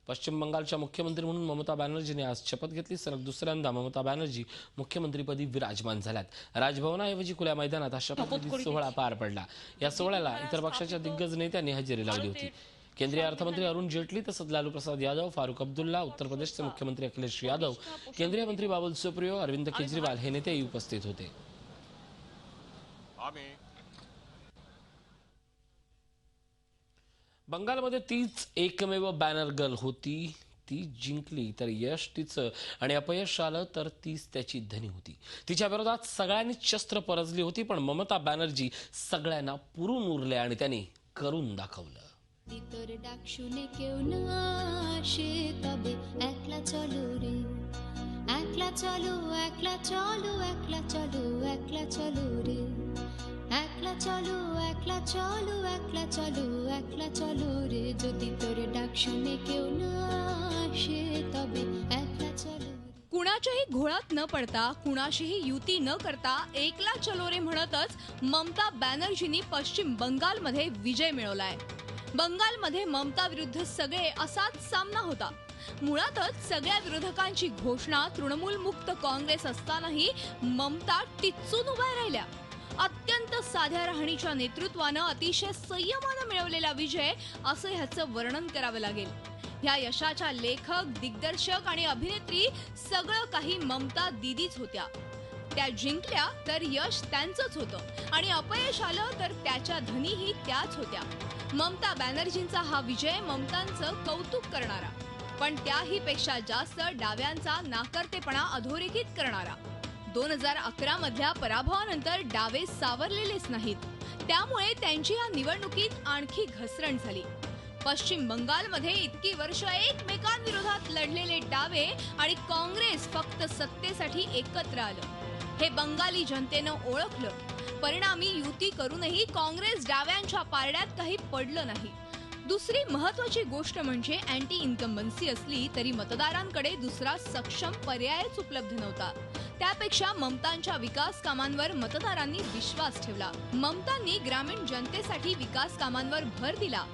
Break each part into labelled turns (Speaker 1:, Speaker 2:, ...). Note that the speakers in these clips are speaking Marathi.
Speaker 1: पश्चिम बंगालच्या मुख्यमंत्री म्हणून ममता बॅनर्जीने आज शपथ घेतली। सलग दुसऱ्यांदा ममता बॅनर्जी मुख्यमंत्रीपदी विराजमान झाल्यात। राजभवनाऐवजी खुल्या मैदानात हा शपथविधी सोहळा पार पडला। या सोहळ्याला इतर पक्षाच्या दिग्गज नेत्यांनी हजेरी लावली होती। केंद्रीय अर्थमंत्री अरुण जेटली तसंच लालू प्रसाद यादव, फारूक अब्दुल्ला, उत्तर प्रदेशचे मुख्यमंत्री अखिलेश यादव, केंद्रीय मंत्री बाबुल सुप्रियो, अरविंद केजरीवाल हे नेतेही उपस्थित होते। बंगालमध्ये तीच एकमेव बॅनर गर्ल होती। ती जिंकली तर यश तिचं आणि अपयश आलं तर तीच त्याची धनी होती। तिच्या विरोधात सगळ्यांनीच शस्त्र परजली होती, पण ममता बॅनर्जी सगळ्यांना पुरून उरले आणि त्यांनी करून दाखवलं।
Speaker 2: তোর ডাক শুনে কেউ না আসে তবে একলা চলো রে একলা চলো একলা চলো একলা চলো একলা চলো রে একলা চলো একলা চলো একলা চলো একলা চলো রে যদি তোর ডাক শুনে কেউ না আসে তবে একলা চলো।
Speaker 3: कुणाच्याही घोळात न पडता कुणाशीही युती न करता एकला चलो रे म्हणतच ममता बॅनर्जींनी पश्चिम बंगालमध्ये विजय मिळवलाय। बंगालमध्ये ममता विरुद्ध सगळे असाच सामना होता। मुळातच सगळ्या विरोधकांची घोषणा तृणमूल मुक्त काँग्रेस असतानाही ममता टिच्चून उभ्या राहिल्या। अत्यंत साध्या राहणीच्या नेतृत्वानं अतिशय संयमानं मिळवलेला विजय असं ह्याचं वर्णन करावं लागेल। ह्या यशाच्या लेखक, दिग्दर्शक आणि अभिनेत्री सगळं काही ममता दीदीच होत्या। त्या जिंकल्या तर यश त्यांचंच होतं आणि अपयश आलं तर त्याच्या धनीही त्याच होत्या। ममता बॅनर्जींचा हा विजय ममतांचं कौतुक करणारा, पण त्याही पेक्षा जास्त डाव्यांचा नाकर्तेपणा अधोरेखित करणारा। 2011 मधल्या पराभवानंतर डावे सावरलेलेच नाहीत, त्यामुळे त्यांची या निवडणुकीत आणखी घसरण झाली। पश्चिम बंगालमध्ये इतकी वर्ष एकमेकांविरोधात लढलेले डावे आणि काँग्रेस फक्त सत्तेसाठी एकत्र आलं, हे बंगाली जनतेनं ओळखलं। परिणामी युती करूनही काँग्रेस डाव्यांच्या पारड्यात काही पडलं नाही। दुसरी महत्वाची गोष्ट म्हणजे अँटी इन्कम्बन्सी असली तरी मतदारांकडे दुसरा सक्षम पर्यायच उपलब्ध नव्हता। त्यापेक्षा ममतांच्या विकास कामांवर मतदारांनी विश्वास ठेवला। ममतांनी ग्रामीण जनतेसाठी विकास कामांवर भर दिला।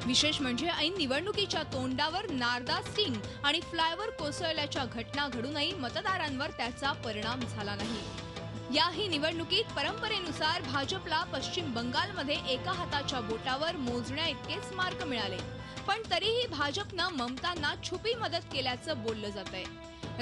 Speaker 3: विशेष म्हणजे ऐन निवडणुकीच्या तोंडावर नारदा स्टिंग आणि फ्लायओव्हर कोसळल्याच्या घटना घडूनही मतदारांवर त्याचा परिणाम झाला नाही। याही निवडणुकीत परंपरेनुसार भाजपला पश्चिम बंगालमध्ये एका हाताच्या बोटावर मोजण्या इतकेच मार्क मिळाले, पण तरीही भाजपनं ममतांना छुपी मदत केल्याचं बोललं जातंय।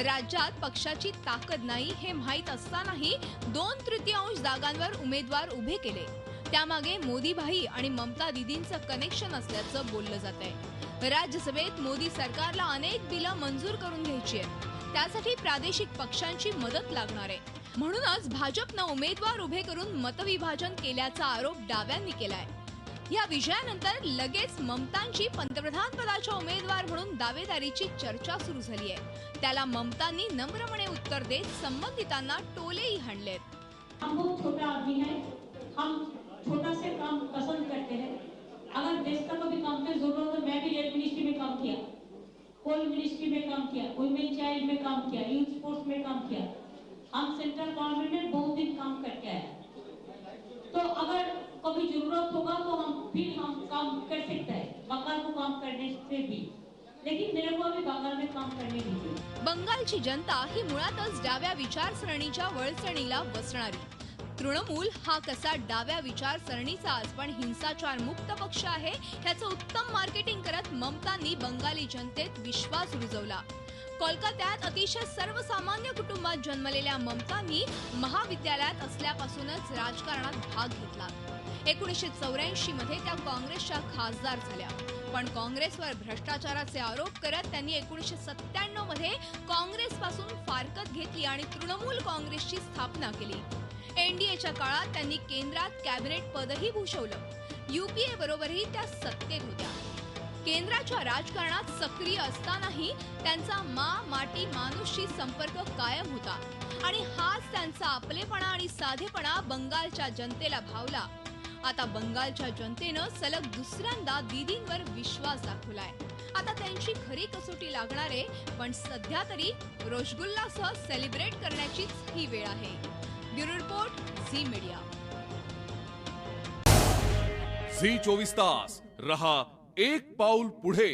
Speaker 3: राज्यात पक्षाची ताकद नाही हे माहीत असतानाही 2/3 जागांवर उमेदवार उभे केले। त्यामागे मोदीभाई आणि ममता दीदींचं कनेक्शन असल्याचं बोललं जातंय। राज्यसभेत मोदी सरकारला अनेक बिलं मंजूर करून घ्यायची आहेत, त्यासाठी प्रादेशिक पक्षांची मदत लागणार आहे। म्हणूनच भाजपनं उमेदवार उभे करून मतविभाजन केल्याचा आरोप डाव्यांनी केलाय। या विजयानंतर लगेच ममतांची पंतप्रधान पदाच्या उमेदवार म्हणून दावेदारीची चर्चा सुरू झाली आहे। त्याला ममतांनी नम्रपणे उत्तर देत संबंधितांना टोलेही हाणलेत।
Speaker 4: हम बहुत छोटा आदमी है, हम छोटा से काम पसंद करते हैं। अगर देश का कभी काम की जरूरत हो तो मैं भी रेल मिनिस्ट्री में काम किया, कोल मिनिस्ट्री में काम किया, वुमेन चाइल्ड में काम किया, यूथ स्पोर्ट्स में काम किया। हम सेंट्रल गवर्नमेंट में बहुत दिन काम करके आए, तो अगर कभी जरूरत होगा तो हम काम कर सकते हैं बंगाल को काम करने से भी, लेकिन मेरे को अभी बंगाल में काम करने दीजिए।
Speaker 3: बंगालची जनता ही मुळातच डाव्या विचारसरणीच्या वळसणीला बसणारी। तृणमूल हा कसा डाव्या विचारसरणीचा पण हिंसाचार मुक्त पक्ष आहे, ह्याचं उत्तम मार्केटिंग करत ममतांनी बंगाली जनतेत विश्वास रुजवला। कोलकात्यात अतिशय सर्वसामान्य कुटुंबात जन्मलेल्या ममतांनी महाविद्यालयात असल्यापासूनच राजकारणात भाग घेतला। 1984 मध्ये त्या काँग्रेसच्या खासदार झाल्या, पण काँग्रेसवर भ्रष्टाचाराचे आरोप करत त्यांनी 1997 मध्ये काँग्रेसपासून फारकत घेतली आणि तृणमूल काँग्रेसची स्थापना केली। एनडीएच्या काळात त्यांनी केंद्रात कॅबिनेट पदही भूषवलं। यूपीए बरोबरही त्या सत्तेत होत्या। केंद्राच्या राजकारणात सक्रिय असतानाही त्यांचा माटी माणूसशी संपर्क कायम होता आणि हाच त्यांचा आपलेपणा आणि साधेपणा बंगालच्या जनतेला भावला। आता बंगालच्या जनतेनं सलग दुसऱ्यांदा दीदींवर विश्वास दाखवलाय। आता त्यांची खरी कसोटी लागणार आहे, पण सध्या तरी रोशगुल्लासह सेलिब्रेट करण्याचीच ही वेळ आहे। Bureau report, Zee media.
Speaker 5: Zee 24 तास रहा एक पाऊल पुढे।